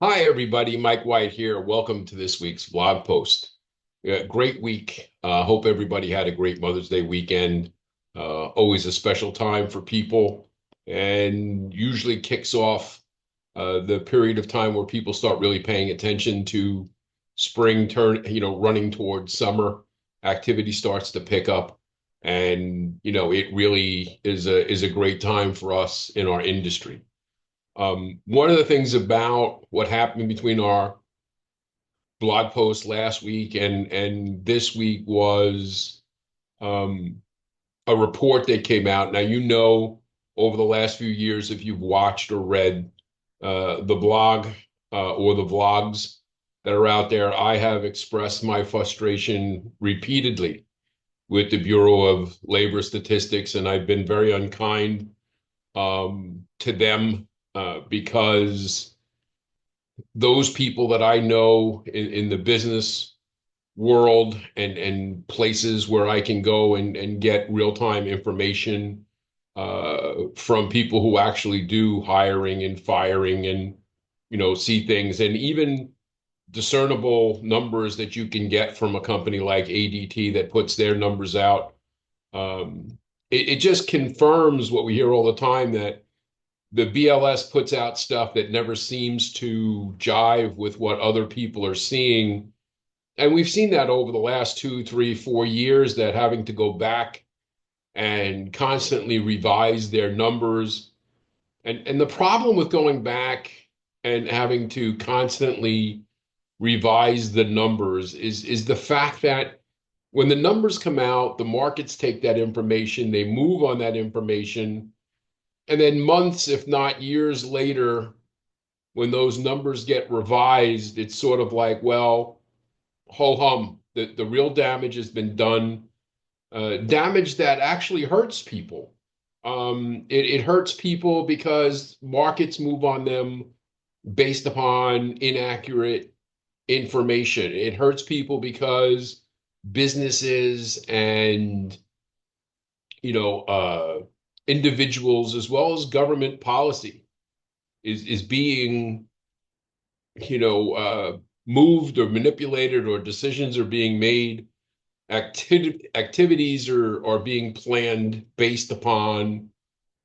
Hi, everybody. Mike White here. Welcome to this week's blog post. Great week. Hope everybody had a great Mother's Day weekend. Always a special time for people and usually kicks off the period of time where people start really paying attention to running towards summer. Activity starts to pick up. And, it really is a great time for us in our industry. One of the things about what happened between our blog post last week and this week was um, a report that came out. Now, over the last few years, if you've watched or read the blog or the vlogs that are out there, I have expressed my frustration repeatedly with the Bureau of Labor Statistics, and I've been very unkind to them because those people that I know in the business world and places where I can go and get real-time information from people who actually do hiring and firing and, see things and even discernible numbers that you can get from a company like ADT that puts their numbers out. It just confirms what we hear all the time, that the BLS puts out stuff that never seems to jive with what other people are seeing. And we've seen that over the last 2, 3, 4 years, that having to go back and constantly revise their numbers. And the problem with going back and having to constantly revise the numbers is the fact that when the numbers come out, the markets take that information, they move on that information, and then months, if not years later, when those numbers get revised, it's sort of like, well, ho hum, the real damage has been done. Damage that actually hurts people. It hurts people because markets move on them based upon inaccurate information. It hurts people because businesses and individuals, as well as government policy, is being moved or manipulated, or decisions are being made, activities are being planned based upon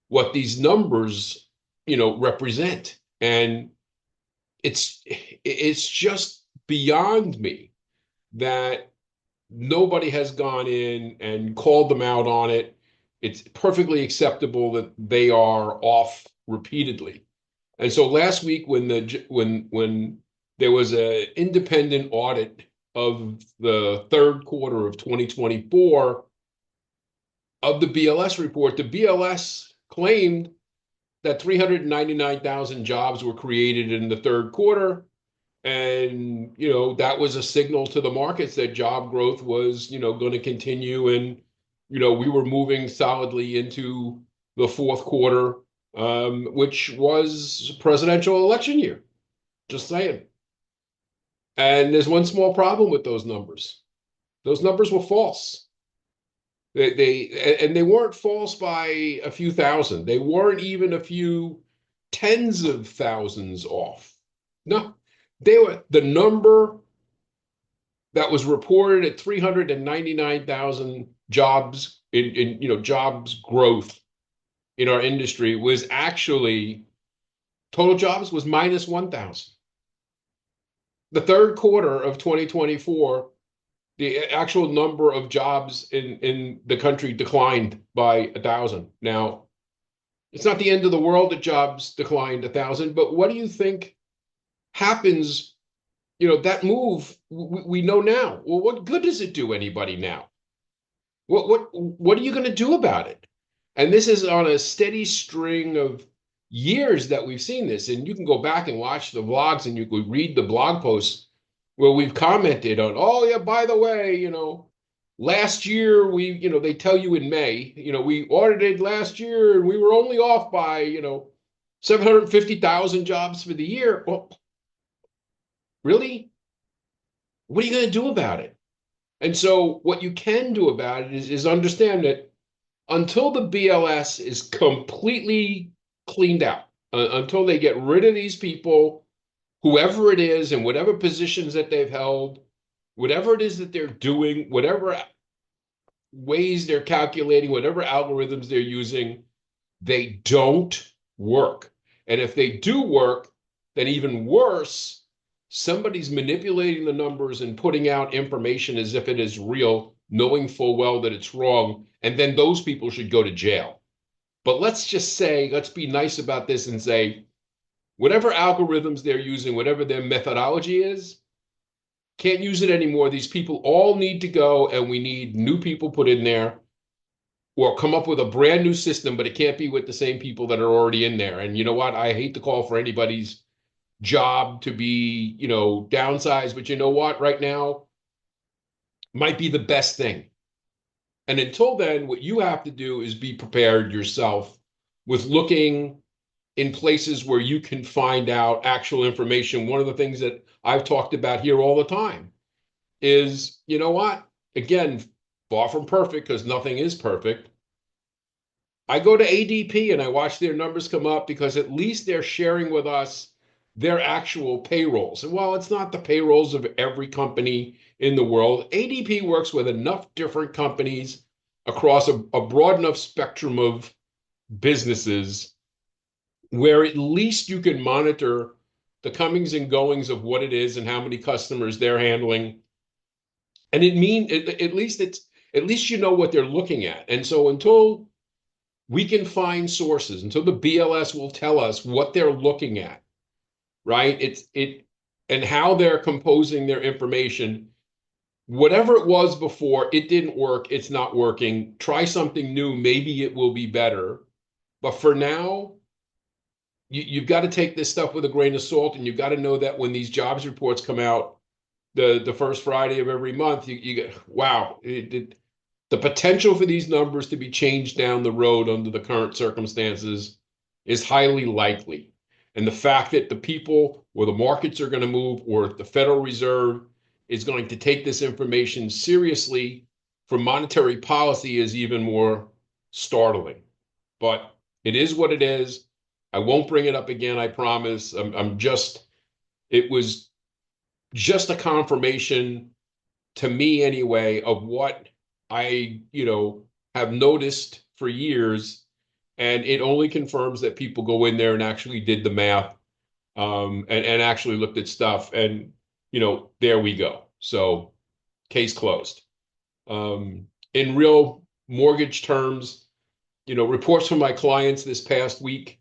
what these numbers represent. And it's just beyond me that nobody has gone in and called them out on it. It's perfectly acceptable that they are off repeatedly. And so last week, when there was an independent audit of the third quarter of 2024 of the BLS report, the BLS claimed that 399,000 jobs were created in the third quarter. And, that was a signal to the markets that job growth was, going to continue. And, we were moving solidly into the fourth quarter, which was presidential election year. Just saying. And there's one small problem with those numbers. Those numbers were false. They weren't false by a few thousand. They weren't even a few tens of thousands off. No, the number that was reported at 399,000 jobs in jobs growth in our industry was actually, total jobs was minus 1,000. The third quarter of 2024, the actual number of jobs in the country declined by 1,000. Now, it's not the end of the world that jobs declined 1,000, but what do you think happens? That move, we know now. Well, what good does it do anybody now? What are you going to do about it? And this is on a steady string of years that we've seen this. And you can go back and watch the vlogs, and you could read the blog posts where we've commented on, oh yeah, by the way, last year they tell you in May, we audited last year and we were only off by, 750,000 jobs for the year. Well, really? What are you going to do about it? And so what you can do about it is understand that until the BLS is completely cleaned out, until they get rid of these people whoever it is and whatever positions that they've held, whatever it is that they're doing, whatever ways they're calculating, whatever algorithms they're using, they don't work. And if they do work, then even worse, somebody's manipulating the numbers and putting out information as if it is real, knowing full well that it's wrong. And then those people should go to jail. But let's just say, let's be nice about this and say, whatever algorithms they're using, whatever their methodology is, can't use it anymore. These people all need to go, and we need new people put in there or come up with a brand new system, but it can't be with the same people that are already in there. And you know what? I hate to call for anybody's job to be, downsized, but you know what? Right now might be the best thing. And until then, what you have to do is be prepared yourself with looking in places where you can find out actual information. One of the things that I've talked about here all the time is, you know what? Again, far from perfect because nothing is perfect. I go to ADP and I watch their numbers come up because at least they're sharing with us their actual payrolls. And while it's not the payrolls of every company in the world, ADP works with enough different companies across a broad enough spectrum of businesses where at least you can monitor the comings and goings of what it is and how many customers they're handling. And at least you know what they're looking at. And so until we can find sources, until the BLS will tell us what they're looking at, right? And how they're composing their information. Whatever it was before, it didn't work, it's not working. Try something new, maybe it will be better. But for now, you've got to take this stuff with a grain of salt, and you've got to know that when these jobs reports come out the first Friday of every month, you get, wow, the potential for these numbers to be changed down the road under the current circumstances is highly likely. And the fact that the people or the markets are going to move, or the Federal Reserve is going to take this information seriously for monetary policy is even more startling. But it is what it is. I won't bring it up again, I promise. It was just a confirmation to me anyway of what I, have noticed for years. And it only confirms that people go in there and actually did the math, and actually looked at stuff. And, there we go. So case closed. In real mortgage terms, reports from my clients this past week,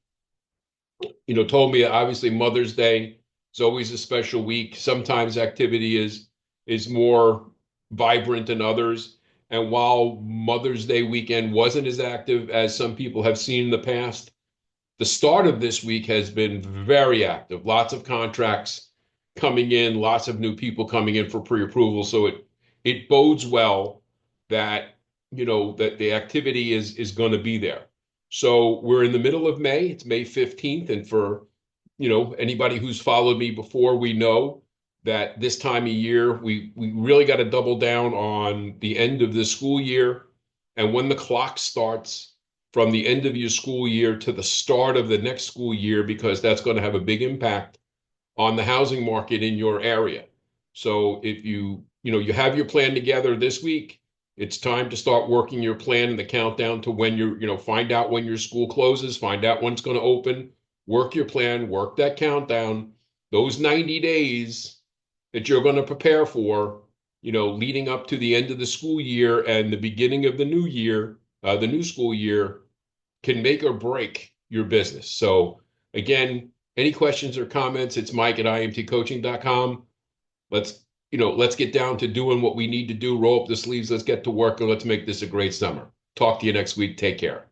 told me that obviously Mother's Day is always a special week. Sometimes activity is more vibrant than others. And while Mother's Day weekend wasn't as active as some people have seen in the past, the start of this week has been very active. Lots of contracts coming in, lots of new people coming in for pre-approval. So it bodes well that, that the activity is going to be there. So we're in the middle of May. It's May 15th. And for, anybody who's followed me before, we know that this time of year, we really got to double down on the end of the school year. And when the clock starts from the end of your school year to the start of the next school year, because that's going to have a big impact on the housing market in your area. So if you have your plan together this week, it's time to start working your plan and the countdown to when find out when your school closes, find out when it's going to open, work your plan, work that countdown, those 90 days that you're going to prepare for, leading up to the end of the school year and the beginning of the new year, the new school year, can make or break your business. So again, any questions or comments, it's Mike at imtcoaching.com. Let's get down to doing what we need to do, roll up the sleeves, let's get to work, and let's make this a great summer. Talk to you next week. Take care.